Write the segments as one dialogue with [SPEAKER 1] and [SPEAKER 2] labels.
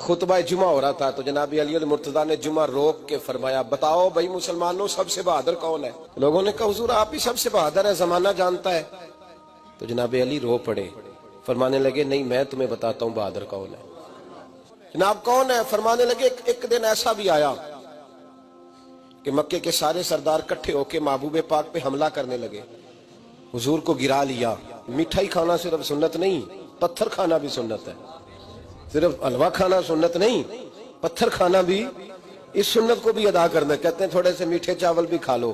[SPEAKER 1] خطبہ جمعہ ہو رہا تھا تو جناب علی المرتضیٰ نے جمعہ روک کے فرمایا بتاؤ بھائی مسلمانوں سب سے بہادر کون ہے؟ لوگوں نے کہا حضور آپ ہی سب سے بہادر ہے، زمانہ جانتا ہے۔ تو جناب علی رو پڑے، فرمانے لگے نہیں میں تمہیں بتاتا ہوں بہادر کون ہے۔ جناب کون ہے؟ فرمانے لگے ایک دن ایسا بھی آیا کہ مکے کے سارے سردار کٹھے ہو کے محبوب پاک پہ حملہ کرنے لگے، حضور کو گرا لیا۔ مٹھائی کھانا صرف سنت نہیں، پتھر کھانا بھی سنت ہے، صرف حلوہ کھانا سنت نہیں، پتھر کھانا بھی اس سنت کو بھی ادا کرنا۔ کہتے ہیں تھوڑے سے میٹھے چاول بھی کھا لو،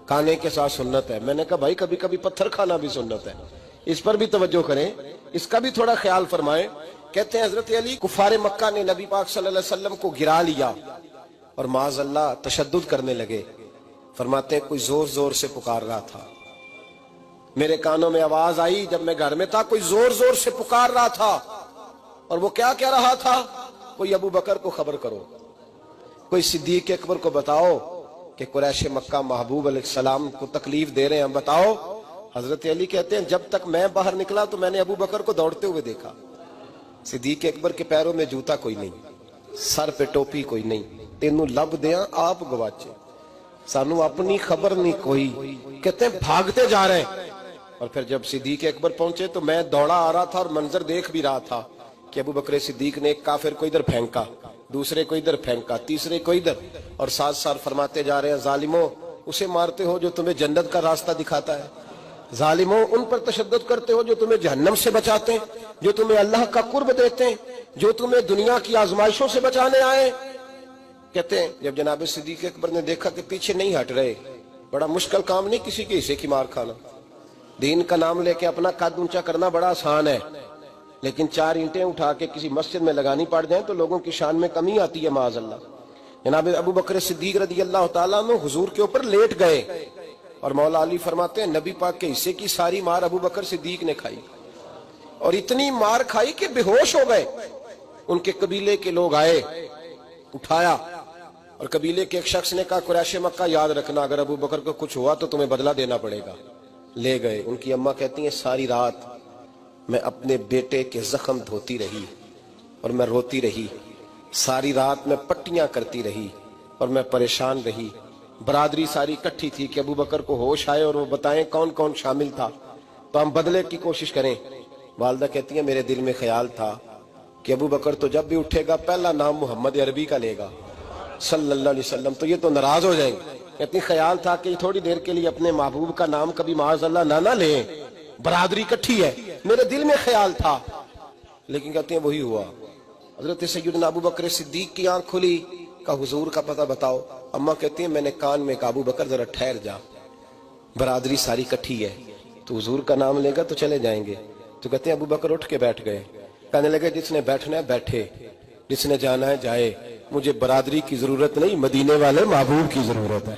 [SPEAKER 1] کھانے کے ساتھ سنت ہے۔ میں نے کہا بھائی کبھی کبھی پتھر کھانا بھی سنت ہے، اس پر بھی توجہ کریں، اس کا بھی تھوڑا خیال فرمائیں۔ کہتے ہیں حضرت علی کفار مکہ نے نبی پاک صلی اللہ علیہ وسلم کو گرا لیا اور معاذ اللہ تشدد کرنے لگے۔ فرماتے ہیں کوئی زور زور سے پکار رہا تھا، میرے کانوں میں آواز آئی جب میں گھر میں تھا، کوئی زور زور سے پکار رہا تھا، اور وہ کیا کہہ رہا تھا؟ کوئی ابو بکر کو خبر کرو، کوئی صدیق اکبر کو بتاؤ کہ قریش مکہ محبوب علیہ السلام کو تکلیف دے رہے ہیں، بتاؤ۔ حضرت علی کہتے ہیں جب تک میں باہر نکلا تو میں نے ابو بکر کو دوڑتے ہوئے دیکھا، صدیق اکبر کے پیروں میں جوتا کوئی نہیں، سر پہ ٹوپی کوئی نہیں، تینوں لب دیاں آپ گواچے، سانو اپنی خبر نہیں کوئی۔ کہتے ہیں بھاگتے جا رہے ہیں، اور پھر جب صدیق اکبر پہنچے تو میں دوڑا آ رہا تھا اور منظر دیکھ بھی رہا تھا کہ ابو بکر صدیق نے ایک کافر کو ادھر پھینکا، دوسرے کو ادھر پھینکا، تیسرے کو ادھر، اور ساتھ ساتھ فرماتے جا رہے ہیں ظالموں اسے مارتے ہو جو تمہیں جنت کا راستہ دکھاتا ہے، ظالموں ان پر تشدد کرتے ہو جو تمہیں جہنم سے بچاتے ہیں، جو تمہیں اللہ کا قرب دیتے ہیں، جو تمہیں دنیا کی آزمائشوں سے بچانے آئے۔ کہتے ہیں جب جناب صدیق اکبر نے دیکھا کہ پیچھے نہیں ہٹ رہے، بڑا مشکل کام نہیں کسی کے حصے کی مار کھانا، دین کا نام لے کے اپنا قد اونچا کرنا بڑا آسان ہے، لیکن 4 اینٹیں اٹھا کے کسی مسجد میں لگانی پڑ جائیں تو لوگوں کی شان میں کمی آتی ہے معاذ اللہ۔ جناب ابو بکر صدیق رضی اللہ تعالیٰ عنہ حضور کے اوپر لیٹ گئے، اور مولا علی فرماتے ہیں نبی پاک کے حصے کی ساری مار ابو بکر صدیق نے کھائی، اور اتنی مار کھائی کہ بے ہوش ہو گئے۔ ان کے قبیلے کے لوگ آئے، اٹھایا، اور قبیلے کے ایک شخص نے کہا قریش مکہ یاد رکھنا اگر ابو بکر کو کچھ ہوا تو تمہیں بدلہ دینا پڑے گا۔ لے گئے۔ ان کی اماں کہتی ہیں ساری رات میں اپنے بیٹے کے زخم دھوتی رہی اور میں روتی رہی، ساری رات میں پٹیاں کرتی رہی اور میں پریشان رہی۔ برادری ساری اکٹھی تھی کہ ابو بکر کو ہوش آئے اور وہ بتائیں کون کون شامل تھا تو ہم بدلے کی کوشش کریں۔ والدہ کہتی ہیں میرے دل میں خیال تھا کہ ابو بکر تو جب بھی اٹھے گا پہلا نام محمد عربی کا لے گا صلی اللہ علیہ وسلم، تو یہ تو ناراض ہو جائیں گے۔ کہتی خیال تھا کہ تھوڑی دیر کے لیے اپنے محبوب کا نام کبھی معاذ اللہ نہ لیں، برادری کٹھی ہے، میرے دل میں خیال تھا، لیکن کہتے ہیں وہی ہوا۔ حضرت سیدنا ابو بکر صدیق کی آنکھ کھلی، کہا حضور کا پتہ بتاؤ۔ اماں کہتی ہیں میں نے کان میں کہا ابو بکر ذرا ٹھہر جا، برادری ساری کٹھی ہے، تو حضور کا نام لے گا تو چلے جائیں گے۔ تو کہتے ہیں ابو بکر اٹھ کے بیٹھ گئے، کہنے لگے جس نے بیٹھنا ہے بیٹھے، جس نے جانا ہے جائے، مجھے برادری کی ضرورت نہیں، مدینے والے محبوب کی ضرورت ہے۔